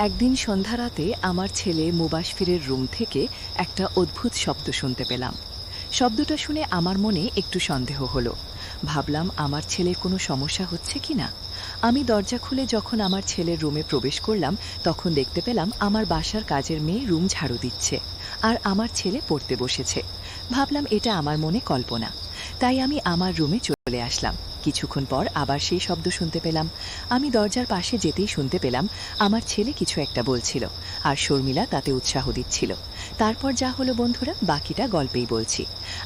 একদিন সন্ধ্যারাতে আমার ছেলে মুবাশফিরের রুম থেকে একটা অদ্ভুত শব্দ শুনতে পেলাম। শব্দটা শুনে আমার মনে একটু সন্দেহ হলো। ভাবলাম আমার ছেলের কোনো সমস্যা হচ্ছে কি না। আমি দরজা খুলে যখন আমার ছেলের রুমে প্রবেশ করলাম, তখন দেখতে পেলাম আমার বাসার কাজের মেয়ে রুম ঝাড়ু দিচ্ছে, আর আমার ছেলে পড়তে বসেছে। ভাবলাম এটা আমার মনে কল্পনা, তাই আমি আমার রুমে চলে আসলাম। কিছুক্ষণ পর আবার সেই শব্দ শুনতে পেলাম। আমি দরজার পাশে যেতেই শুনতে পেলাম আমার ছেলে কিছু একটা বলছিল, আর শর্মিলা তাতে উৎসাহ দিচ্ছিল। তারপর যা হলো বন্ধুরা, বাকিটা গল্পেই বলছি।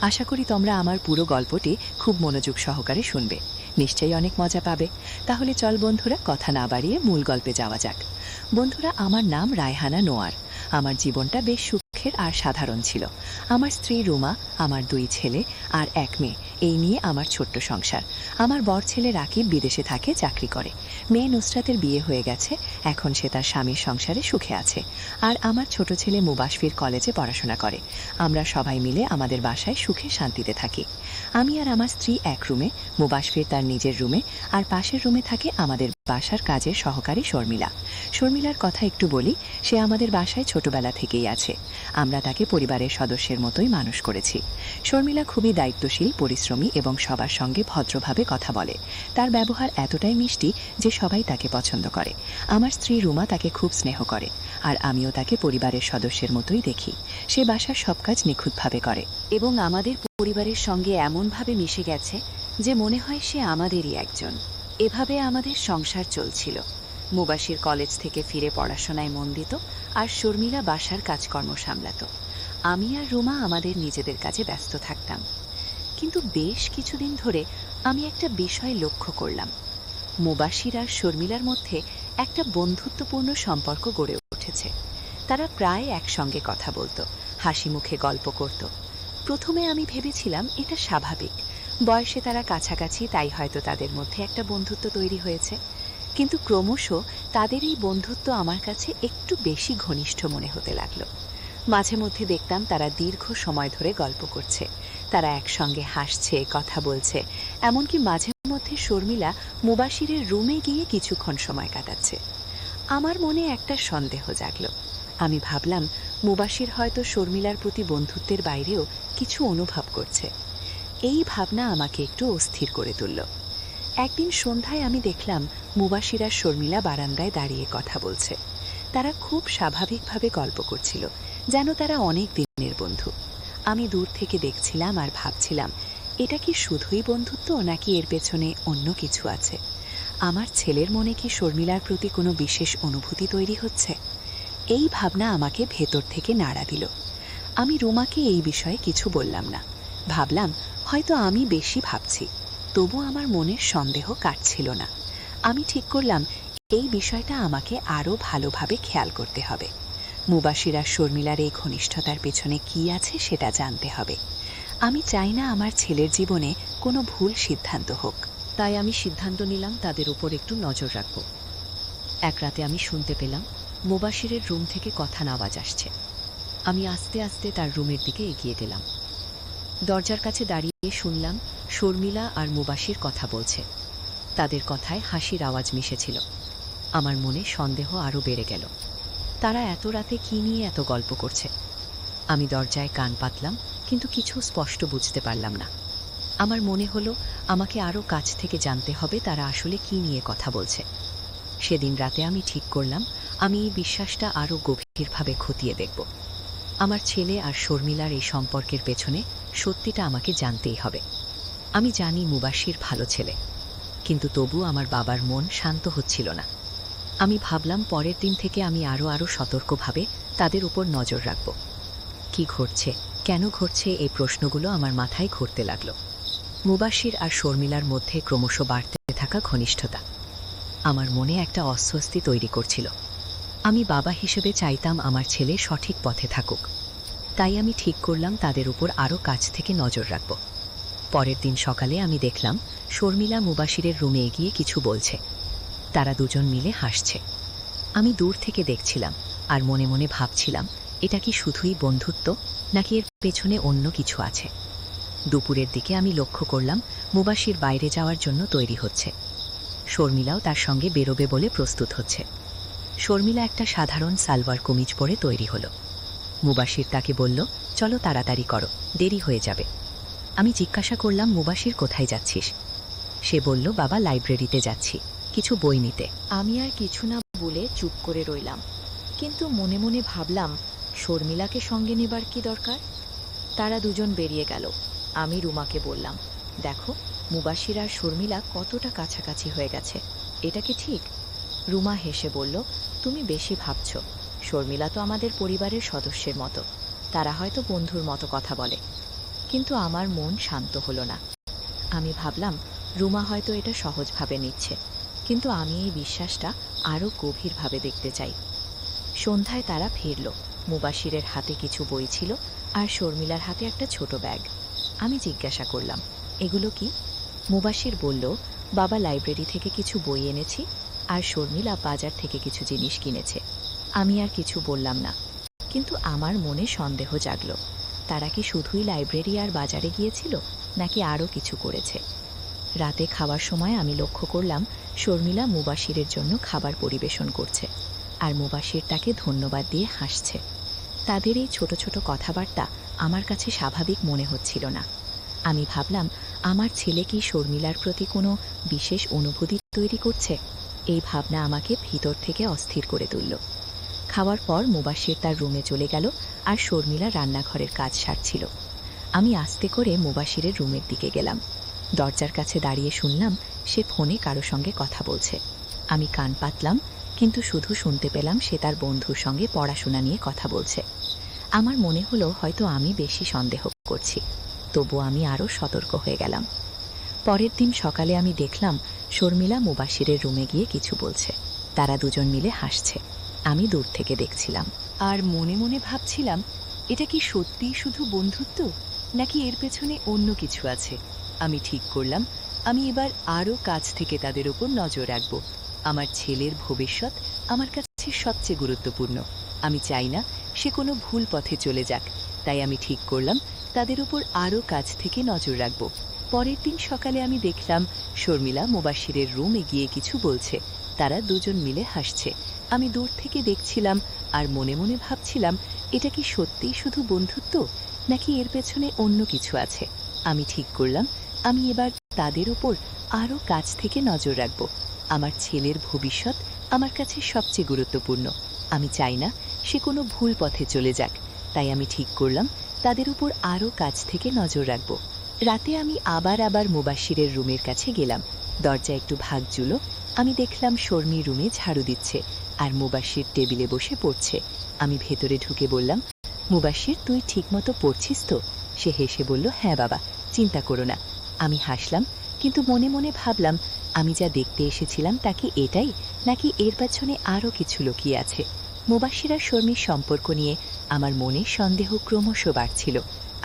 আশা করি তোমরা আমার পুরো গল্পটি খুব মনোযোগ সহকারে শুনবে, নিশ্চয়ই অনেক মজা পাবে। তাহলে চল বন্ধুরা, কথা না বাড়িয়ে মূল গল্পে যাওয়া যাক। বন্ধুরা, আমার নাম রায়হানা নোয়ার। আমার জীবনটা বেশ সুখের আর সাধারণ ছিল। আমার স্ত্রী রুমা, আমার 2 ছেলে আর 1 মেয়ে, এই নিয়ে আমার ছোট্ট সংসার। আমার বড় ছেলে রাকিব বিদেশে থাকে, চাকরি করে। মেয়ে নুসরাতের বিয়ে হয়ে গেছে, এখন সে তার স্বামীর সংসারে সুখে আছে। আর আমার ছোট ছেলে মুবাশফির কলেজে পড়াশোনা করে। আমরা সবাই মিলে আমাদের বাসায় সুখে শান্তিতে থাকি। আমি আর আমার স্ত্রী এক রুমে, মুবাশফির তার নিজের রুমে, আর পাশের রুমে থাকে আমাদের বাসার কাজের সহকারী শর্মিলা। শর্মিলার কথা একটু বলি, সে আমাদের বাসায় ছোটবেলা থেকেই আছে। আমরা তাকে পরিবারের সদস্যের মতোই মানুষ করেছি। শর্মিলা খুবই দায়িত্বশীল, পরিশ্রমী এবং সবার সঙ্গে ভদ্রভাবে কথা বলে। তার ব্যবহার এতটাই মিষ্টি যে সবাই তাকে পছন্দ করে। আমার স্ত্রী রুমা তাকে খুব স্নেহ করে, আর আমিও তাকে পরিবারের সদস্যের মতোই দেখি। সে বাসার সব কাজ নিখুঁতভাবে করে এবং আমাদের পরিবারের সঙ্গে এমনভাবে মিশে গেছে যে মনে হয় সে আমাদেরই একজন। এভাবে আমাদের সংসার চলছিল। মুবাশির কলেজ থেকে ফিরে পড়াশোনায় মন দিত, আর শর্মিলা বাসার কাজকর্ম সামলাত। আমি আর রুমা আমাদের নিজেদের কাজে ব্যস্ত থাকতাম। কিন্তু বেশ কিছুদিন ধরে আমি একটা বিষয় লক্ষ্য করলাম। মুবাশির আর শর্মিলার মধ্যে একটা বন্ধুত্বপূর্ণ সম্পর্ক গড়ে উঠেছে। তারা প্রায় একসঙ্গে কথা বলতো, হাসি মুখে গল্প করত। প্রথমে আমি ভেবেছিলাম এটা স্বাভাবিক, বয়সে তারা কাছাকাছি, তাই হয়তো তাদের মধ্যে একটা বন্ধুত্ব তৈরি হয়েছে। কিন্তু ক্রমশ তাদের এই বন্ধুত্ব আমার কাছে একটু বেশি ঘনিষ্ঠ মনে হতে লাগলো। মাঝে মধ্যে দেখতাম তারা দীর্ঘ সময় ধরে গল্প করছে, তারা একসঙ্গে হাসছে, কথা বলছে। এমনকি মাঝে মধ্যে শর্মিলা মুবাশিরের রুমে গিয়ে কিছুক্ষণ সময় কাটাচ্ছে। আমার মনে একটা সন্দেহ জাগলো। আমি ভাবলাম মুবাশির হয়তো শর্মিলার প্রতি বন্ধুত্বের বাইরেও কিছু অনুভব করছে। এই ভাবনা আমাকে একটু অস্থির করে তুলল। একদিন সন্ধ্যায় আমি দেখলাম মুবাশির আর শর্মিলা বারান্দায় দাঁড়িয়ে কথা বলছে। তারা খুব স্বাভাবিকভাবে গল্প করছিল, যেন তারা অনেক দিনের বন্ধু। আমি দূর থেকে দেখছিলাম আর ভাবছিলাম, এটা কি শুধুই বন্ধুত্ব, নাকি এর পেছনে অন্য কিছু আছে? আমার ছেলের মনে কি শর্মিলার প্রতি কোনো বিশেষ অনুভূতি তৈরি হচ্ছে? এই ভাবনা আমাকে ভেতর থেকে নাড়া দিল। আমি রুমাকে এই বিষয়ে কিছু বললাম না। ভাবলাম হয়তো আমি বেশি ভাবছি। তবু আমার মনের সন্দেহ কাটছিল না। আমি ঠিক করলাম এই বিষয়টা আমাকে আরও ভালোভাবে খেয়াল করতে হবে। মুবাশির আর শর্মিলার এই ঘনিষ্ঠতার পেছনে কি আছে সেটা জানতে হবে। আমি চাই না আমার ছেলের জীবনে কোনো ভুল সিদ্ধান্ত হোক। তাই আমি সিদ্ধান্ত নিলাম তাদের উপর একটু নজর রাখব। এক রাতে আমি শুনতে পেলাম মুবাশিরের রুম থেকে কথার আওয়াজ আসছে। আমি আস্তে আস্তে তার রুমের দিকে এগিয়ে গেলাম। দরজার কাছে দাঁড়িয়ে শুনলাম শর্মিলা আর মুবাশির কথা বলছে। তাদের কথায় হাসির আওয়াজ মিশেছিল। আমার মনে সন্দেহ আরও বেড়ে গেল। তারা এত রাতে কি নিয়ে এত গল্প করছে? আমি দরজায় কান পাতলাম, কিন্তু কিছু স্পষ্ট বুঝতে পারলাম না। আমার মনে হলো আমাকে আরও কাছ থেকে জানতে হবে তারা আসলে কি নিয়ে কথা বলছে। সেদিন রাতে আমি ঠিক করলাম আমি এই বিশ্বাসটা আরও গভীরভাবে খতিয়ে দেখব। আমার ছেলে আর শর্মিলার এই সম্পর্কের পেছনে সত্যিটা আমাকে জানতেই হবে। আমি জানি মুবাশির ভালো ছেলে, কিন্তু তবু আমার বাবার মন শান্ত হচ্ছিল না। আমি ভাবলাম পরের দিন থেকে আমি আরও সতর্কভাবে তাদের উপর নজর রাখব। কি ঘটছে, কেন ঘটছে, এই প্রশ্নগুলো আমার মাথায় ঘুরতে লাগলো। মুবাশির আর শর্মিলার মধ্যে ক্রমশ বাড়তে থাকা ঘনিষ্ঠতা আমার মনে একটা অস্বস্তি তৈরি করছিল। আমি বাবা হিসেবে চাইতাম আমার ছেলে সঠিক পথে থাকুক, তাই আমি ঠিক করলাম তাদের উপর আরও কাছ থেকে নজর রাখব। পরের দিন সকালে আমি দেখলাম শর্মিলা মুবাশিরের রুমে এগিয়ে কিছু বলছে। তারা দুজন মিলে হাসছে। আমি দূর থেকে দেখছিলাম আর মনে মনে ভাবছিলাম, এটা কি শুধুই বন্ধুত্ব, নাকি এর পেছনে অন্য কিছু আছে? দুপুরের দিকে আমি লক্ষ্য করলাম মুবাশির বাইরে যাওয়ার জন্য তৈরি হচ্ছে। শর্মিলাও তার সঙ্গে বেরোবে বলে প্রস্তুত হচ্ছে। শর্মিলা একটা সাধারণ সালোয়ার কামিজ পরে তৈরি হলো। মুবাশির তাকে বলল, চলো তাড়াতাড়ি করো, দেরি হয়ে যাবে। আমি জিজ্ঞাসা করলাম, মুবাশির কোথায় যাচ্ছিস? সে বলল, বাবা, লাইব্রেরিতে যাচ্ছি, কিছু বই নিতে। আমি আর কিছু না বলে চুপ করে রইলাম, কিন্তু মনে মনে ভাবলাম, শর্মিলাকে সঙ্গে নেবার কি দরকার? তারা দুজন বেরিয়ে গেল। আমি রুমাকে বললাম, দেখো, মুবাশির আর শর্মিলা কতটা কাছাকাছি হয়ে গেছে, এটা কি ঠিক? রুমা হেসে বলল, তুমি বেশি ভাবছ। শর্মিলা তো আমাদের পরিবারের সদস্যের মতো, তারা হয়তো বন্ধুর মতো কথা বলে। কিন্তু আমার মন শান্ত হলো না। আমি ভাবলাম, রুমা হয়তো এটা সহজভাবে নিচ্ছে, কিন্তু আমি এই বিশ্বাসটা আরও গভীরভাবে দেখতে চাই। সন্ধ্যায় তারা ফিরল। মুবাশিরের হাতে কিছু বই ছিল আর শর্মিলার হাতে একটা ছোট ব্যাগ। আমি জিজ্ঞাসা করলাম, এগুলো কি? মুবাশির বলল, বাবা লাইব্রেরি থেকে কিছু বই এনেছি আর শর্মিলা বাজার থেকে কিছু জিনিস কিনেছে। আমি আর কিছু বললাম না, কিন্তু আমার মনে সন্দেহ জাগল, তারা কি শুধুই লাইব্রেরি আর বাজারে গিয়েছিল, নাকি আরও কিছু করেছে? রাতে খাওয়ার সময় আমি লক্ষ্য করলাম, শর্মিলা মুবাশিরের জন্য খাবার পরিবেশন করছে আর মুবাশির তাকে ধন্যবাদ দিয়ে হাসছে। তাদের এই ছোট ছোট কথাবার্তা আমার কাছে স্বাভাবিক মনে হচ্ছিল না। আমি ভাবলাম, আমার ছেলে কি শর্মিলার প্রতি কোনো বিশেষ অনুভূতি তৈরি করছে? এই ভাবনা আমাকে ভিতর থেকে অস্থির করে তুলল। খাওয়ার পর মুবাশির তার রুমে চলে গেল আর শর্মিলা রান্নাঘরের কাজ সারছিল। আমি আস্তে করে মুবাশিরের রুমের দিকে গেলাম। দরজার কাছে দাঁড়িয়ে শুনলাম সে ফোনে কারো সঙ্গে কথা বলছে। আমি কান পাতলাম, কিন্তু শুধু শুনতে পেলাম সে তার বন্ধুর সঙ্গে পড়াশোনা নিয়ে কথা বলছে। আমার মনে হলো হয়তো আমি বেশি সন্দেহ করছি, তবু আমি আরও সতর্ক হয়ে গেলাম। পরের দিন সকালে আমি দেখলাম শর্মিলা মুবাশিরের রুমে গিয়ে কিছু বলছে। তারা দুজন মিলে হাসছে। আমি দূর থেকে দেখছিলাম আর মনে মনে ভাবছিলাম, এটা কি সত্যিই শুধু বন্ধুত্ব, নাকি এর পেছনে অন্য কিছু আছে? আমি ঠিক করলাম, আমি এবার আরও কাছ থেকে তাদের ওপর নজর রাখব। আমার ছেলের ভবিষ্যৎ আমার কাছে সবচেয়ে গুরুত্বপূর্ণ। আমি চাই না সে কোনো ভুল পথে চলে যাক, তাই আমি ঠিক করলাম তাদের ওপর আরও কাছ থেকে নজর রাখব। পরের দিন সকালে আমি দেখলাম শর্মিলা মুবাশিরের রুমে গিয়ে কিছু বলছে। তারা দুজন মিলে হাসছে। আমি দূর থেকে দেখছিলাম আর মনে মনে ভাবছিলাম, এটা কি সত্যিই শুধু বন্ধুত্ব, নাকি এর পেছনে অন্য কিছু আছে? আমি ঠিক করলাম, আমি এবার তাদের ওপর আরও কাছ থেকে নজর রাখব। আমার ছেলের ভবিষ্যৎ আমার কাছে সবচেয়ে গুরুত্বপূর্ণ। আমি চাই না সে কোনো ভুল পথে চলে যাক, তাই আমি ঠিক করলাম তাদের উপর আরও কাছ থেকে নজর রাখব। রাতে আমি আবার মুবাশিরের রুমের কাছে গেলাম। দরজা একটু ভাঙছিল। আমি দেখলাম শর্মি রুমে ঝাড়ু দিচ্ছে আর মুবাশির টেবিলে বসে পড়ছে। আমি ভেতরে ঢুকে বললাম, মুবাশির, তুই ঠিকমতো পড়ছিস তো? সে হেসে বলল, হ্যাঁ বাবা, চিন্তা করো না। আমি হাসলাম, কিন্তু মনে মনে ভাবলাম, আমি যা দেখতে এসেছিলাম তা কি এটাই, নাকি এর পেছনে আরও কিছু লুকিয়ে আছে? মুবাশির আর শর্মির সম্পর্ক নিয়ে আমার মনে সন্দেহ ক্রমশ বাড়ছিল।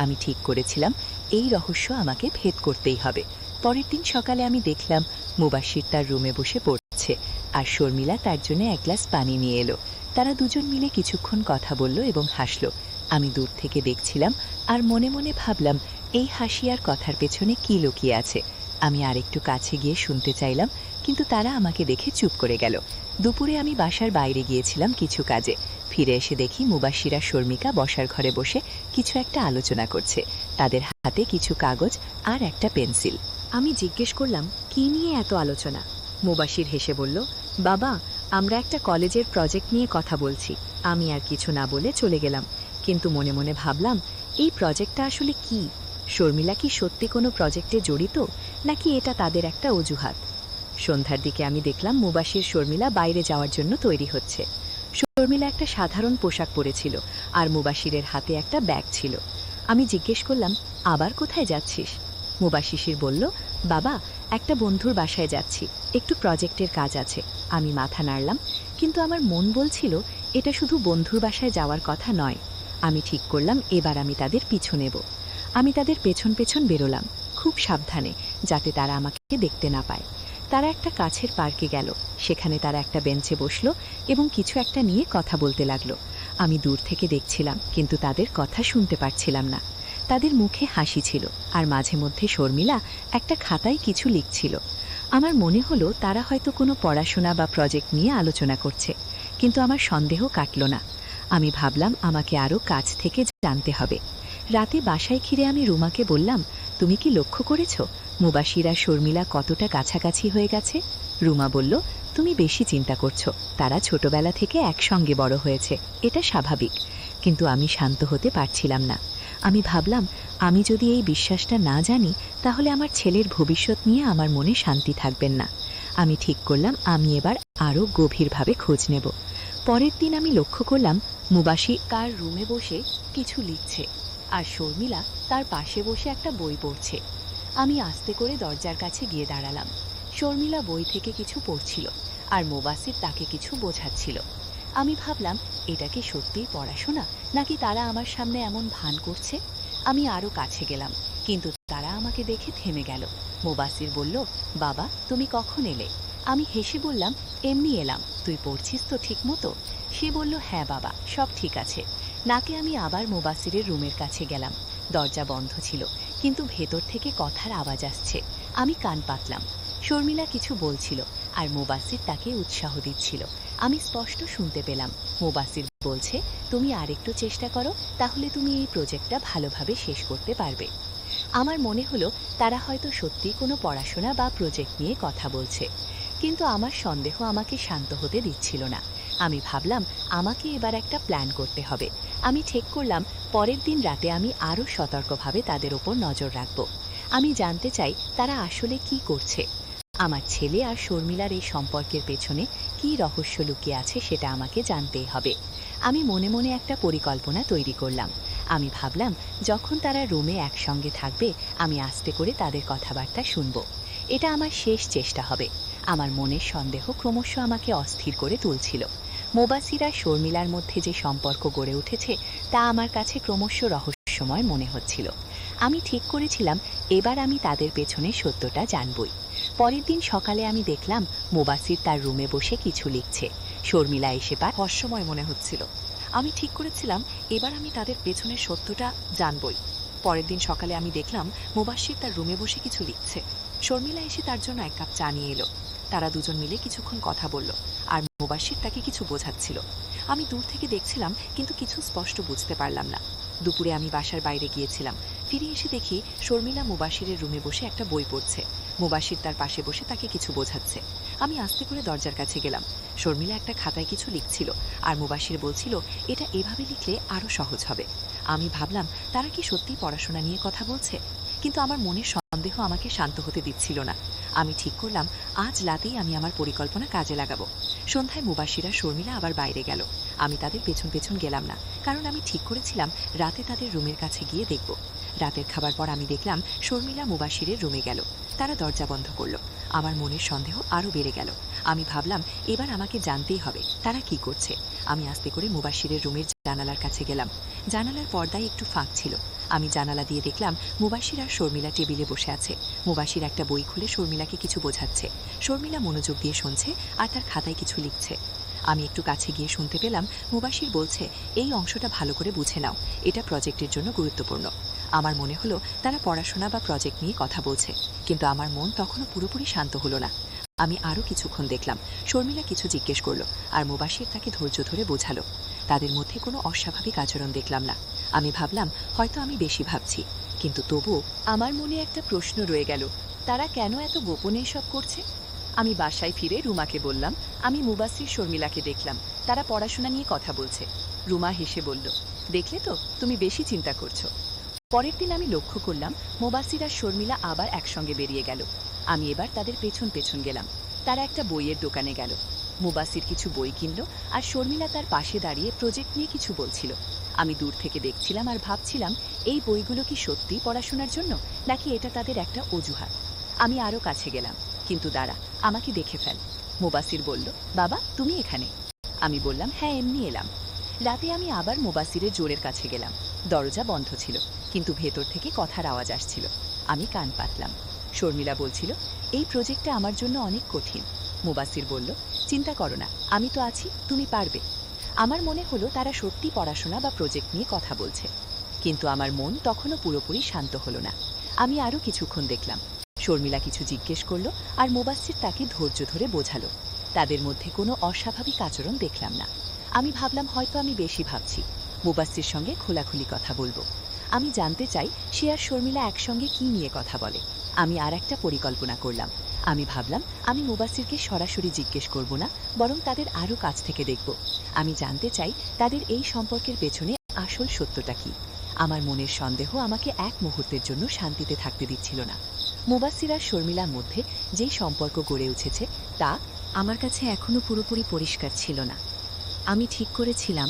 আমি ঠিক করেছিলাম এই রহস্য আমাকে ভেদ করতেই হবে। পরের দিন সকালে আমি দেখলাম মুবাশির তার রুমে বসে পড়ছে আর শর্মিলা তার জন্য এক গ্লাস পানি নিয়ে এলো। তারা দুজন মিলে কিছুক্ষণ কথা বলল এবং হাসল। আমি দূর থেকে দেখছিলাম আর মনে মনে ভাবলাম, এই হাসি আর কথার পেছনে কি লুকিয়ে আছে। আমি আরেকটু কাছে গিয়ে শুনতে চাইলাম, কিন্তু তারা আমাকে দেখে চুপ করে গেল। দুপুরে আমি বাসার বাইরে গিয়েছিলাম কিছু কাজে। ফিরে এসে দেখি মুবাশির আর শর্মিকা বসার ঘরে বসে কিছু একটা আলোচনা করছে। তাদের হাতে কিছু কাগজ আর একটা পেন্সিল। আমি জিজ্ঞেস করলাম, কি নিয়ে এত আলোচনা? মুবাশির হেসে বলল, বাবা, আমরা একটা কলেজের প্রজেক্ট নিয়ে কথা বলছি। আমি আর কিছু না বলে চলে গেলাম, কিন্তু মনে মনে ভাবলাম, এই প্রজেক্টটা আসলে কি? শর্মিলা কি সত্যি কোনো প্রজেক্টে জড়িত, নাকি এটা তাদের একটা অজুহাত? সন্ধ্যার দিকে আমি দেখলাম মুবাশির শর্মিলা বাইরে যাওয়ার জন্য তৈরি হচ্ছে। শর্মিলা একটা সাধারণ পোশাক পরেছিল আর মুবাশিরের হাতে একটা ব্যাগ ছিল। আমি জিজ্ঞেস করলাম, আবার কোথায় যাচ্ছিস? মুবাশির বলল, বাবা, একটা বন্ধুর বাসায় যাচ্ছি, একটু প্রজেক্টের কাজ আছে। আমি মাথা নাড়লাম, কিন্তু আমার মন বলছিল এটা শুধু বন্ধুর বাসায় যাওয়ার কথা নয়। আমি ঠিক করলাম এবার আমি তাদের পিছু নেব। আমি তাদের পেছন পেছন বেরোলাম, খুব সাবধানে, যাতে তারা আমাকে দেখতে না পায়। তারা একটা কাছের পার্কে গেল। সেখানে তারা একটা বেঞ্চে বসলো এবং কিছু একটা নিয়ে কথা বলতে লাগলো। আমি দূর থেকে দেখছিলাম, কিন্তু তাদের কথা শুনতে পারছিলাম না। তাদের মুখে হাসি ছিল আর মাঝে মধ্যে শর্মিলা একটা খাতায় কিছু লিখছিল। আমার মনে হলো তারা হয়তো কোনো পড়াশোনা বা প্রজেক্ট নিয়ে আলোচনা করছে, কিন্তু আমার সন্দেহ কাটল না। আমি ভাবলাম আমাকে আরও কাছ থেকে জানতে হবে। রাতে বাসায় ফিরে আমি রুমাকে বললাম, তুমি কি লক্ষ্য করেছ মুবাশির আর শর্মিলা কতটা কাছাকাছি হয়ে গেছে? রুমা বলল, তুমি বেশি চিন্তা করছো, তারা ছোটবেলা থেকে একসঙ্গে বড় হয়েছে, এটা স্বাভাবিক। কিন্তু আমি শান্ত হতে পারছিলাম না। আমি ভাবলাম, আমি যদি এই বিশ্বাসটা না জানি তাহলে আমার ছেলের ভবিষ্যৎ নিয়ে আমার মনে শান্তি থাকবেন না। আমি ঠিক করলাম আমি এবার আরও গভীরভাবে খোঁজ নেব। পরের দিন আমি লক্ষ্য করলাম মুবাশির তার রুমে বসে কিছু লিখছে আর শর্মিলা তার পাশে বসে একটা বই পড়ছে। আমি আস্তে করে দরজার কাছে গিয়ে দাঁড়ালাম। শর্মিলা বই থেকে কিছু পড়ছিল আর মুবাশির তাকে কিছু বোঝাচ্ছিল। আমি ভাবলাম, এটা কি সত্যিই পড়াশোনা, নাকি তারা আমার সামনে এমন ভান করছে? আমি আরও কাছে গেলাম, কিন্তু তারা আমাকে দেখে থেমে গেল। মুবাশির বলল, বাবা তুমি কখন এলে? আমি হেসে বললাম, এমনি এলাম, তুই পড়ছিস তো ঠিক মতো? সে বলল, হ্যাঁ বাবা, সব ঠিক আছে। নাকে আমি আবার মুবাশিরের রুমের কাছে গেলাম। দরজা বন্ধ ছিল, কিন্তু ভেতর থেকে কথার আওয়াজ আসছে। আমি কান পাতলাম। শর্মিলা কিছু বলছিল আর মুবাশির তাকে উৎসাহ দিচ্ছিল। আমি স্পষ্ট শুনতে পেলাম মুবাশির বলছে, তুমি আরেকটু চেষ্টা করো, তাহলে তুমি এই প্রজেক্টটা ভালোভাবে শেষ করতে পারবে। আমার মনে হলো তারা হয়তো সত্যি কোনো পড়াশোনা বা প্রজেক্ট নিয়ে কথা বলছে, কিন্তু আমার সন্দেহ আমাকে শান্ত হতে দিচ্ছিল না। আমি ভাবলাম আমাকে এবার একটা প্ল্যান করতে হবে। আমি ঠিক করলাম পরের দিন রাতে আমি আরও সতর্কভাবে তাদের ওপর নজর রাখব। আমি জানতে চাই তারা আসলে কি করছে। আমার ছেলে আর শর্মিলার এই সম্পর্কের পেছনে কী রহস্য লুকিয়ে আছে সেটা আমাকে জানতেই হবে। আমি মনে মনে একটা পরিকল্পনা তৈরি করলাম। আমি ভাবলাম যখন তারা রুমে একসঙ্গে থাকবে আমি আস্তে করে তাদের কথাবার্তা শুনব। এটা আমার শেষ চেষ্টা হবে। আমার মনের সন্দেহ ক্রমশ আমাকে অস্থির করে তুলছিল। মুবাশির আর শর্মিলার মধ্যে যে সম্পর্ক গড়ে উঠেছে তা আমার কাছে ক্রমশ রহস্যময় মনে হচ্ছিল। আমি ঠিক করেছিলাম এবার আমি তাদের পেছনে সত্যটা জানবই। পরের দিন সকালে আমি দেখলাম মুবাশির তার রুমে বসে কিছু লিখছে। শর্মিলা এসে রহস্যময় মনে হচ্ছিল। আমি ঠিক করেছিলাম এবার আমি তাদের পেছনের সত্যটা জানবই। পরের দিন সকালে আমি দেখলাম মুবাশির তার রুমে বসে কিছু লিখছে। শর্মিলা এসে তার জন্য এক কাপ চা নিয়ে এলো। তারা দুজন মিলে কিছুক্ষণ কথা বলল আর মুবাশির তাকে কিছু বোঝাচ্ছিল। আমি দূর থেকে দেখছিলাম, কিন্তু কিছু স্পষ্ট বুঝতে পারলাম না। দুপুরে আমি বাসার বাইরে গিয়েছিলাম। ফিরে এসে দেখি শর্মিলা মুবাশিরের রুমে বসে একটা বই পড়ছে। মুবাশির তার পাশে বসে তাকে কিছু বোঝাচ্ছে। আমি আস্তে করে দরজার কাছে গেলাম। শর্মিলা একটা খাতায় কিছু লিখছিল আর মুবাশির বলছিল এটা এভাবে লিখলে আরও সহজ হবে। আমি ভাবলাম তারা কি সত্যিই পড়াশোনা নিয়ে কথা বলছে, কিন্তু আমার মনের সন্দেহ আমাকে শান্ত হতে দিচ্ছিল না। আমি ঠিক করলাম আজ রাতেই আমি আমার পরিকল্পনা কাজে লাগাবো। সন্ধ্যায় মুবাশির আর শর্মিলা আবার বাইরে গেল। আমি তাদের পেছন পেছন গেলাম না, কারণ আমি ঠিক করেছিলাম রাতে তাদের রুমের কাছে গিয়ে দেখব। রাতের খাবার পর আমি দেখলাম শর্মিলা মুবাশিরের রুমে গেল। তারা দরজা বন্ধ করলো। আমার মনের সন্দেহ আরও বেড়ে গেল। আমি ভাবলাম এবার আমাকে জানতেই হবে তারা কি করছে। আমি আস্তে করে মুবাশিরের রুমের জানালার কাছে গেলাম। জানালার পর্দায় একটু ফাঁক ছিল। আমি জানালা দিয়ে দেখলাম মুবাশির আর শর্মিলা টেবিলে বসে আছে। মুবাশির একটা বই খুলে শর্মিলাকে কিছু বোঝাচ্ছে। শর্মিলা মনোযোগ দিয়ে শুনছে আর তার খাতায় কিছু লিখছে। আমি একটু কাছে গিয়ে শুনতে পেলাম মুবাশির বলছে, এই অংশটা ভালো করে বুঝে নাও, এটা প্রজেক্টের জন্য গুরুত্বপূর্ণ। আমার মনে হলো তারা পড়াশোনা বা প্রজেক্ট নিয়ে কথা বলছে, কিন্তু আমার মন তখনও পুরোপুরি শান্ত হলো না। আমি আরও কিছুক্ষণ দেখলাম। শর্মিলা কিছু জিজ্ঞেস করলো আর মুবাশির তাকে ধৈর্য ধরে বোঝালো। তাদের মধ্যে কোনো অস্বাভাবিক আচরণ দেখলাম না। আমি ভাবলাম হয়তো আমি বেশি ভাবছি, কিন্তু তবুও আমার মনে একটা প্রশ্ন রয়ে গেল, তারা কেন এত গোপনে এসব করছে? আমি বাসায় ফিরে রুমাকে বললাম, আমি মুবাশির শর্মিলাকে দেখলাম, তারা পড়াশোনা নিয়ে কথা বলছে। রুমা হেসে বলল, দেখলে তো, তুমি বেশি চিন্তা করছো। পরের দিন আমি লক্ষ্য করলাম মুবাশির আর শর্মিলা আবার একসঙ্গে বেরিয়ে গেল। আমি এবার তাদের পেছন পেছন গেলাম। তারা একটা বইয়ের দোকানে গেল। মুবাশির কিছু বই কিনল আর শর্মিলা তার পাশে দাঁড়িয়ে প্রজেক্ট নিয়ে কিছু বলছিল। আমি দূর থেকে দেখছিলাম আর ভাবছিলাম এই বইগুলো কি সত্যিই পড়াশোনার জন্য, নাকি এটা তাদের একটা অজুহাত। আমি আরও কাছে গেলাম, কিন্তু দাঁড়া, আমাকে দেখে ফেল। মুবাশির বলল, বাবা তুমি এখানে? আমি বললাম, হ্যাঁ এমনি এলাম। রাতে আমি আবার মুবাশিরের জোরের কাছে গেলাম। দরজা বন্ধ ছিল, কিন্তু ভেতর থেকে কথার আওয়াজ আসছিল। আমি কান পাতলাম। শর্মিলা বলছিল, এই প্রজেক্টটা আমার জন্য অনেক কঠিন। মুবাশির বলল, চিন্তা করো না, আমি তো আছি, তুমি পারবে। আমার মনে হলো তারা সত্যি পড়াশোনা বা প্রজেক্ট নিয়ে কথা বলছে, কিন্তু আমার মন তখনও পুরোপুরি শান্ত হলো না। আমি আরও কিছুক্ষণ দেখলাম। শর্মিলা কিছু জিজ্ঞেস করলো আর মুবাশির তাকে ধৈর্য ধরে বোঝালো। তাদের মধ্যে কোনো অস্বাভাবিক আচরণ দেখলাম না। আমি ভাবলাম হয়তো আমি বেশি ভাবছি। মুবাসসির সঙ্গে খোলাখুলি কথা বলবো। আমি জানতে চাই সে আর শর্মিলা একসঙ্গে কি নিয়ে কথা বলে। আমি আর একটা পরিকল্পনা করলাম। আমি ভাবলাম আমি মুবাসসিরকে সরাসরি জিজ্ঞেস করব না, বরং তাদের আরও কাছ থেকে দেখব। আমি জানতে চাই তাদের এই সম্পর্কের পেছনে আসল সত্যটা কি। আমার মনের সন্দেহ আমাকে এক মুহূর্তের জন্য শান্তিতে থাকতে দিচ্ছিল না। মুবাসসির আর শর্মিলার মধ্যে যেই সম্পর্ক গড়ে উঠেছে তা আমার কাছে এখনো পুরোপুরি পরিষ্কার ছিল না। আমি ঠিক করেছিলাম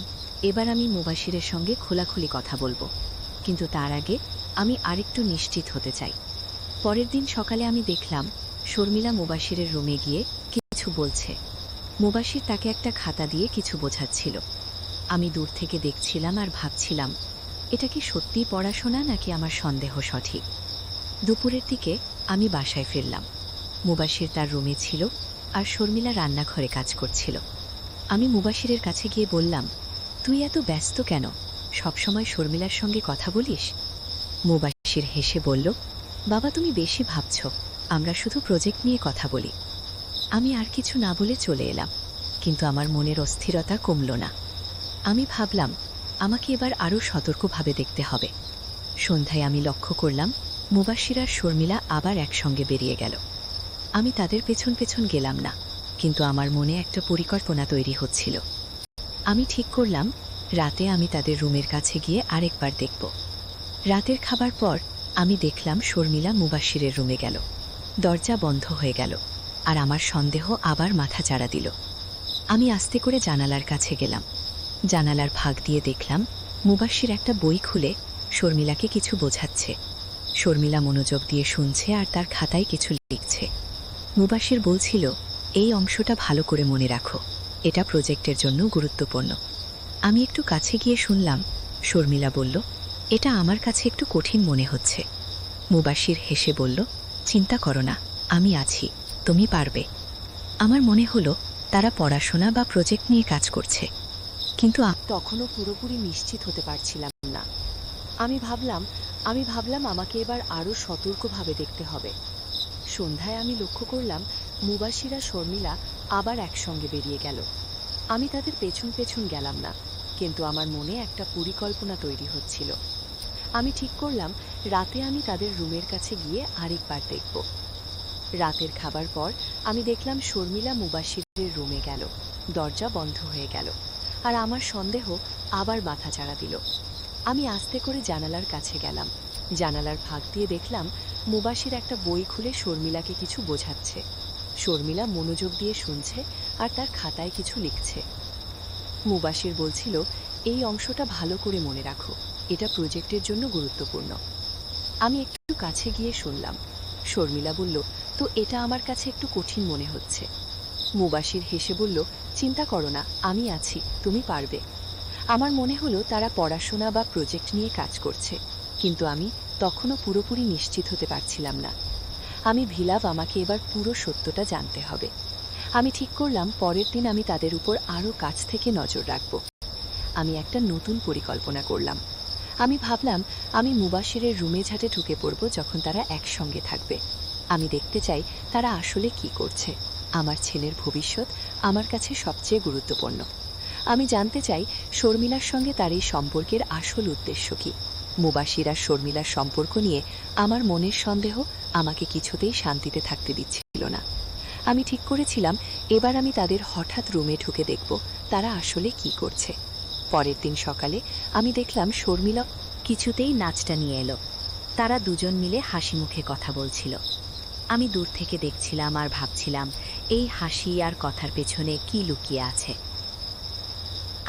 এবার আমি মুবাসসিরের সঙ্গে খোলাখুলি কথা বলবো, কিন্তু তার আগে আমি আরেকটু নিশ্চিত হতে চাই। পরের দিন সকালে আমি দেখলাম শর্মিলা মুবাসসিরের রুমে গিয়ে কিছু বলছে। মুবাসসির তাকে একটা খাতা দিয়ে কিছু বোঝাচ্ছিল। আমি দূর থেকে দেখছিলাম আর ভাবছিলাম এটা কি সত্যিই পড়াশোনা নাকি আমার সন্দেহ সঠিক। দুপুরের দিকে আমি বাসায় ফিরলাম। মুবাসসির তার রুমে ছিল আর শর্মিলা রান্নাঘরে কাজ করছিল। আমি মুবাসসিরের কাছে গিয়ে বললাম, তুই এত ব্যস্ত কেন? সবসময় শর্মিলার সঙ্গে কথা বলিস? মুবাসসির হেসে বলল, বাবা তুমি বেশি ভাবছ, আমরা শুধু প্রজেক্ট নিয়ে কথা বলি। আমি আর কিছু না বলে চলে এলাম, কিন্তু আমার মনের অস্থিরতা কমল না। আমি ভাবলাম আমাকে এবার আরও সতর্কভাবে দেখতে হবে। সন্ধ্যায় আমি লক্ষ্য করলাম মুবাসসির আর শর্মিলা আবার একসঙ্গে বেরিয়ে গেল। আমি তাদের পেছন পেছন গেলাম না, কিন্তু আমার মনে একটা পরিকল্পনা তৈরি হচ্ছিল। আমি ঠিক করলাম রাতে আমি তাদের রুমের কাছে গিয়ে আরেকবার দেখব। রাতের খাবার পর আমি দেখলাম শর্মিলা মুবাসসিরের রুমে গেল। দরজা বন্ধ হয়ে গেল আর আমার সন্দেহ আবার মাথা চাড়া দিল। আমি আস্তে করে জানালার কাছে গেলাম। জানালার ফাঁক দিয়ে দেখলাম মুবাসসির একটা বই খুলে শর্মিলাকে কিছু বোঝাচ্ছে। শর্মিলা মনোযোগ দিয়ে শুনছে আর তার খাতায় কিছু লিখছে। মুবাসসির বলছিল, এই অংশটা ভালো করে মনে রাখো, এটা প্রজেক্টের জন্য গুরুত্বপূর্ণ। আমি একটু কাছে গিয়ে শুনলাম শর্মিলা বলল, এটা আমার কাছে একটু কঠিন মনে হচ্ছে। মুবাসসির হেসে বলল, চিন্তা করো না, আমি আছি, তুমি পারবে। আমার মনে হলো তারা পড়াশোনা বা প্রজেক্ট নিয়ে কাজ করছে, কিন্তু তখনও পুরোপুরি নিশ্চিত হতে পারছিলাম না। আমি ভাবলাম আমাকে এবার আরও সতর্কভাবে দেখতে হবে। সন্ধ্যায় আমি লক্ষ্য করলাম মুবাসসির আর শর্মিলা আবার একসঙ্গে বেরিয়ে গেল। আমি তাদের পেছন পেছন গেলাম না, কিন্তু আমার মনে একটা পরিকল্পনা তৈরি হচ্ছিল। আমি ঠিক করলাম রাতে আমি তাদের রুমের কাছে গিয়ে আরেকবার দেখব। রাতের খাবার পর আমি দেখলাম শর্মিলা মুবাসসিরের রুমে গেল। দরজা বন্ধ হয়ে গেল আর আমার সন্দেহ আবার মাথা চাড়া দিল। আমি আস্তে করে জানালার কাছে গেলাম। জানালার ফাঁক দিয়ে দেখলাম মুবাসসির একটা বই খুলে শর্মিলাকে কিছু বোঝাচ্ছে। শর্মিলা মনোযোগ দিয়ে শুনছে আর তার খাতায় কিছু লিখছে। মুবাসসির বলছিল, এই অংশটা ভালো করে মনে রাখো, এটা প্রজেক্টের জন্য গুরুত্বপূর্ণ। আমি একটু কাছে গিয়ে শুনলাম। শর্মিলা বলল, তো এটা আমার কাছে একটু কঠিন মনে হচ্ছে। মুবাসসির হেসে বলল, চিন্তা করো না, আমি আছি, তুমি পারবে। আমার মনে হলো তারা পড়াশোনা বা প্রজেক্ট নিয়ে কাজ করছে, কিন্তু আমি তখনও পুরোপুরি নিশ্চিত হতে পারছিলাম না। আমি ভাবলাম আমাকে এবার পুরো সত্যটা জানতে হবে। আমি ঠিক করলাম পরের দিন আমি তাদের উপর আরও কাছ থেকে নজর রাখব। আমি একটা নতুন পরিকল্পনা করলাম। আমি ভাবলাম আমি মুবাসসিরের রুমে ঝাঁটে ঢুকে পড়ব যখন তারা একসঙ্গে থাকবে। আমি দেখতে চাই তারা আসলে কি করছে। আমার ছেলের ভবিষ্যৎ আমার কাছে সবচেয়ে গুরুত্বপূর্ণ। আমি জানতে চাই শর্মিলার সঙ্গে তার এই সম্পর্কের আসল উদ্দেশ্য কি। মুবাসসির আর শর্মিলার সম্পর্ক নিয়ে আমার মনের সন্দেহ আমাকে কিছুতেই শান্তিতে থাকতে দিচ্ছিল না। আমি ঠিক করেছিলাম এবার আমি তাদের হঠাৎ রুমে ঢুকে দেখব তারা আসলে কি করছে। পরের দিন সকালে আমি দেখলাম শর্মিলা কিছুতেই নাচটা নিয়ে এলো। তারা দুজন মিলে হাসি মুখে কথা বলছিল। আমি দূর থেকে দেখছিলাম আর ভাবছিলাম এই হাসি আর কথার পেছনে কি লুকিয়ে আছে।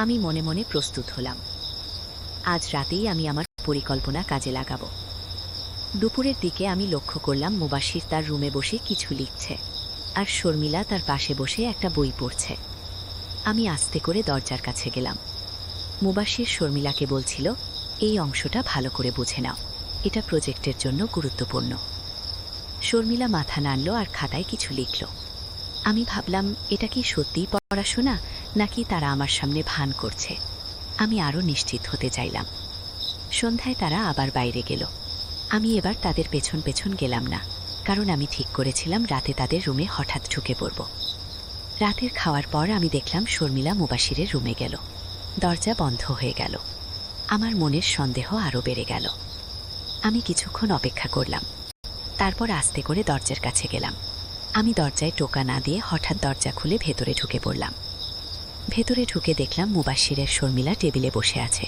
আমি মনে মনে প্রস্তুত হলাম। আজ রাতেই আমি আমার পরিকল্পনা কাজে লাগাবো। দুপুরের দিকে আমি লক্ষ্য করলাম মুবাসসির তার রুমে বসে কিছু লিখছে আর শর্মিলা তার পাশে বসে একটা বই পড়ছে। আমি আস্তে করে দরজার কাছে গেলাম। মুবাসসির শর্মিলাকে বলছিল, এই অংশটা ভালো করে বুঝে নাও, এটা প্রজেক্টের জন্য গুরুত্বপূর্ণ। শর্মিলা মাথা নাড়ল আর খাতায় কিছু লিখল। আমি ভাবলাম এটা কি সত্যিই পড়াশোনা নাকি তারা আমার সামনে ভান করছে। আমি আরও নিশ্চিত হতে চাইলাম। সন্ধ্যায় তারা আবার বাইরে গেল। আমি এবার তাদের পেছন পেছন গেলাম না, কারণ আমি ঠিক করেছিলাম রাতে তাদের রুমে হঠাৎ ঢুকে পড়ব। রাতের খাওয়ার পর আমি দেখলাম শর্মিলা মুবাশিরের রুমে গেল। দরজা বন্ধ হয়ে গেল। আমার মনের সন্দেহ আরও বেড়ে গেল। আমি কিছুক্ষণ অপেক্ষা করলাম। তারপর আস্তে করে দরজার কাছে গেলাম। আমি দরজায় টোকা না দিয়ে হঠাৎ দরজা খুলে ভেতরে ঢুকে পড়লাম। ভেতরে ঢুকে দেখলাম মুবাশিরের শর্মিলা টেবিলে বসে আছে।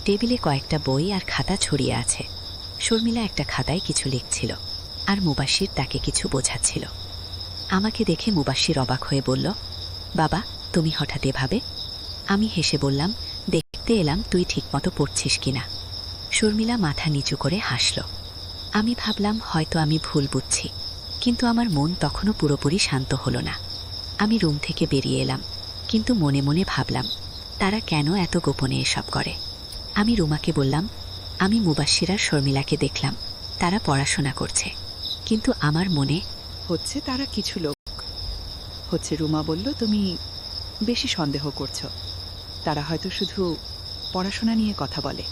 টেবিলে কয়েকটা বই আর খাতা ছড়িয়ে আছে। শর্মিলা একটা খাতায় কিছু লিখছিল, আর মুবাশির তাকে কিছু বোঝাচ্ছিল। আমাকে দেখে মুবাশির অবাক হয়ে বলল, বাবা, তুমি হঠাৎ এভাবে? আমি হেসে বললাম, দেখতে এলাম তুই ঠিকমতো পড়ছিস কিনা। শর্মিলা মাথা নিচু করে হাসল। আমি ভাবলাম হয়তো আমি ভুল বুঝছি, কিন্তু আমার মন তখনও পুরোপুরি শান্ত হলো না। আমি রুম থেকে বেরিয়ে এলাম, কিন্তু মনে মনে ভাবলাম তারা কেন এত গোপনে এসব করে। আমি রুমাকে বললাম, আমি মুবাশির আর শর্মিলাকে দেখলাম, তারা পড়াশোনা করছে, কিন্তু আমার মনে হচ্ছে তারা কিছু লোক হচ্ছে। রুমা বলল, তুমি বেশি সন্দেহ করছো। তারা হয়তো শুধু পড়াশোনা নিয়ে কথা বলে।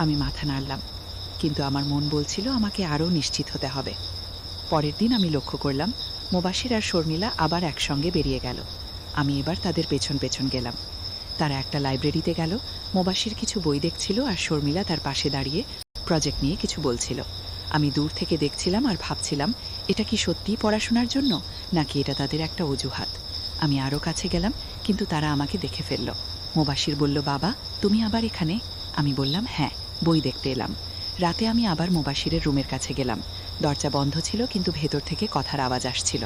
আমি মাথা নাড়লাম, কিন্তু আমার মন বলছিল আমাকে আরও নিশ্চিত হতে হবে। পরের দিন আমি লক্ষ্য করলাম মুবাশির আর শর্মিলা আবার একসঙ্গে বেরিয়ে গেল। আমি এবার তাদের পেছন পেছন গেলাম। তারা একটা লাইব্রেরিতে গেল। মুবাশির কিছু বই দেখছিল আর শর্মিলা তার পাশে দাঁড়িয়ে প্রজেক্ট নিয়ে কিছু বলছিল। আমি দূর থেকে দেখছিলাম আর ভাবছিলাম, এটা কি সত্যিই পড়াশোনার জন্য, নাকি এটা তাদের একটা অজুহাত। আমি আরও কাছে গেলাম, কিন্তু তারা আমাকে দেখে ফেলল। মুবাশির বলল, বাবা, তুমি আবার এখানে? আমি বললাম, হ্যাঁ, বই দেখতে এলাম। রাতে আমি আবার মুবাশিরের রুমের কাছে গেলাম। দরজা বন্ধ ছিল, কিন্তু ভেতর থেকে কথার আওয়াজ আসছিল।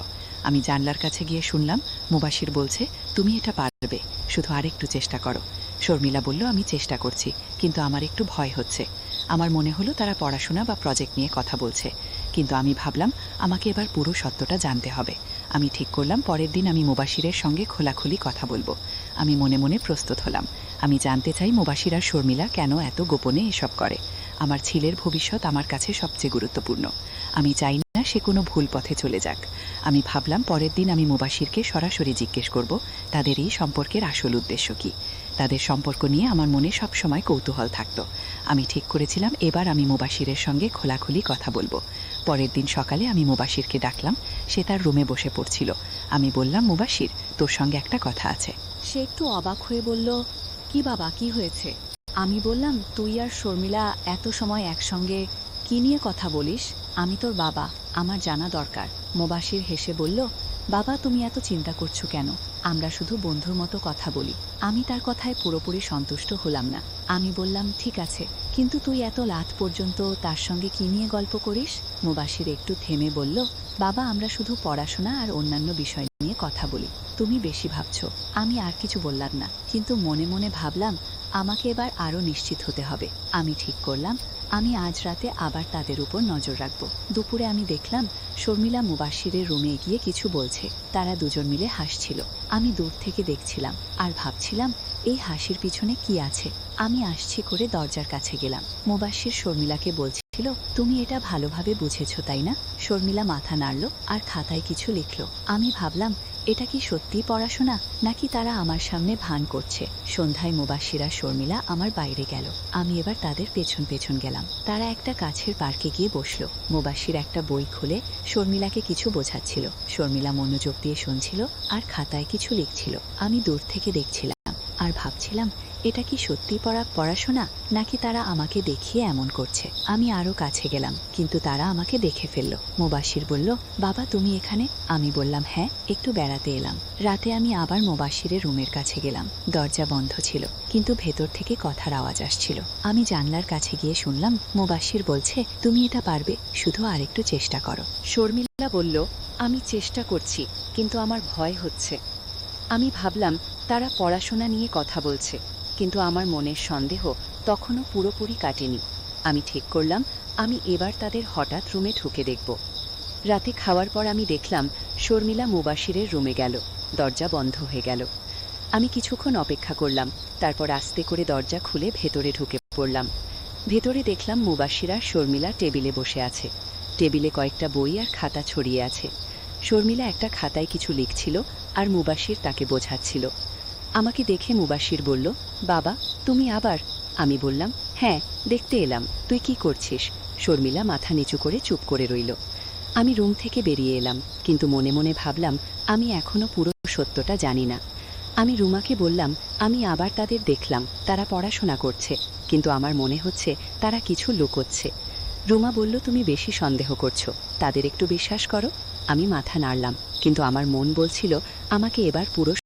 আমি জানলার কাছে গিয়ে শুনলাম মুবাশির বলছে, তুমি এটা পারবে, শুধু আরেকটু চেষ্টা করো। শর্মিলা বলল, আমি চেষ্টা করছি, কিন্তু আমার একটু ভয় হচ্ছে। আমার মনে হলো তারা পড়াশোনা বা প্রজেক্ট নিয়ে কথা বলছে, কিন্তু আমি ভাবলাম আমাকে এবার পুরো সত্যটা জানতে হবে। আমি ঠিক করলাম পরের দিন আমি মুবাশিরের সঙ্গে খোলাখুলি কথা বলবো। আমি মনে মনে প্রস্তুত হলাম। আমি জানতে চাই মুবাশির আর শর্মিলা কেন এত গোপনে এসব করে। আমার ছেলের ভবিষ্যৎ আমার কাছে সবচেয়ে গুরুত্বপূর্ণ। আমি চাই না সে কোনো ভুল পথে চলে যাক। আমি ভাবলাম পরের দিন আমি মুবাশিরকে সরাসরি জিজ্ঞেস করব তাদের এই সম্পর্কের আসল উদ্দেশ্য কী। তাদের সম্পর্ক নিয়ে আমার মনে সবসময় কৌতূহল থাকত। আমি ঠিক করেছিলাম এবার আমি মুবাশিরের সঙ্গে খোলাখুলি কথা বলবো। পরের দিন সকালে আমি মুবাশিরকে ডাকলাম। সে তার রুমে বসে পড়ছিল। আমি বললাম, মুবাশির, তোর সঙ্গে একটা কথা আছে। সে একটু অবাক হয়ে বলল, কি বাবা, কি হয়েছে? আমি বললাম, তুই আর শর্মিলা এত সময় একসঙ্গে কি নিয়ে কথা বলিস? আমি তোর বাবা, আমার জানা দরকার। মুবাশির হেসে বলল, বাবা, তুমি এত চিন্তা করছো কেন? আমরা শুধু বন্ধুর মতো কথা বলি। আমি তার কথায় পুরোপুরি সন্তুষ্ট হলাম না। আমি বললাম, ঠিক আছে, কিন্তু তুই এত রাত পর্যন্ত তার সঙ্গে কি নিয়ে গল্প করিস? মুবাশির একটু থেমে বলল, বাবা, আমরা শুধু পড়াশোনা আর অন্যান্য বিষয় নিয়ে কথা বলি। তুমি বেশি ভাবছো। আমি আর কিছু বললাম না, কিন্তু মনে মনে ভাবলাম আমাকে এবার আরও নিশ্চিত হতে হবে। আমি ঠিক করলাম আমি আজ রাতে আবার তাদের উপর নজর রাখব। দুপুরে আমি দেখলাম শর্মিলা মুবাশিরের রুমে গিয়ে কিছু বলছে। তারা দুজন মিলে হাসছিল। আমি দূর থেকে দেখছিলাম আর ভাবছিলাম এই হাসির পিছনে কি আছে। আমি আসছি করে দরজার কাছে গেলাম। মুবাশির শর্মিলাকে বলছিল, তুমি এটা ভালোভাবে বুঝেছো, তাই না? শর্মিলা মাথা নাড়ল আর খাতায় কিছু লিখল। আমি ভাবলাম এটা কি সত্যিই পড়াশোনা, নাকি তারা আমার সামনে ভান করছে। সন্ধ্যায় মুবাশির আর শর্মিলা আমার বাইরে গেল। আমি এবার তাদের পেছন পেছন গেলাম। তারা একটা কাছের পার্কে গিয়ে বসলো। মুবাশির একটা বই খুলে শর্মিলাকে কিছু বোঝাচ্ছিল। শর্মিলা মনোযোগ দিয়ে শুনছিল আর খাতায় কিছু লিখছিল। আমি দূর থেকে দেখছিলাম আর ভাবছিলাম এটা কি সত্যি পড়াশোনা, নাকি তারা আমাকে দেখিয়ে এমন করছে। আমি আরো কাছে গেলাম, কিন্তু তারা আমাকে দেখে ফেলল। মুবাশির বলল, বাবা, তুমি এখানে? আমি বললাম, হ্যাঁ, একটু বেড়াতে এলাম। রাতে আমি আবার মুবাশিরের রুমের কাছে গেলাম। দরজা বন্ধ ছিল, কিন্তু ভেতর থেকে কথার আওয়াজ আসছিল। আমি জানলার কাছে গিয়ে শুনলাম মুবাশির বলছে, তুমি এটা পারবে, শুধু আরেকটু চেষ্টা করো। শর্মিলা বলল, আমি চেষ্টা করছি, কিন্তু আমার ভয় হচ্ছে। আমি ভাবলাম তারা পড়াশোনা নিয়ে কথা বলছে, কিন্তু আমার মনের সন্দেহ তখনও পুরোপুরি কাটেনি। আমি ঠিক করলাম আমি এবার তাদের হঠাৎ রুমে ঢুকে দেখব। রাতে খাওয়ার পর আমি দেখলাম শর্মিলা মুবাশিরের রুমে গেল। দরজা বন্ধ হয়ে গেল। আমি কিছুক্ষণ অপেক্ষা করলাম, তারপর আস্তে করে দরজা খুলে ভেতরে ঢুকে পড়লাম। ভেতরে দেখলাম মুবাশির আর শর্মিলা টেবিলে বসে আছে। টেবিলে কয়েকটা বই আর খাতা ছড়িয়ে আছে। শর্মিলা একটা খাতায় কিছু লিখছিল আর মুবাশির তাকে বোঝাচ্ছিল। আমাকে দেখে মুবাশির বলল, বাবা, তুমি আবার? আমি বললাম, হ্যাঁ, দেখতে এলাম। তুই কি করছিস? শর্মিলা মাথা নিচু করে চুপ করে রইল। আমি রুম থেকে বেরিয়ে এলাম, কিন্তু মনে মনে ভাবলাম আমি এখনো পুরো সত্যটা জানি না। আমি রুমাকে বললাম, আমি আবার তাদের দেখলাম তারা পড়াশোনা করছে, কিন্তু আমার মনে হচ্ছে তারা কিছু লুকোচ্ছে। রুমা বলল, তুমি বেশি সন্দেহ করছো, তাদের একটু বিশ্বাস করো। আমি মাথা নাড়লাম, কিন্তু আমার মন বলছিল আমাকে এবার পুরো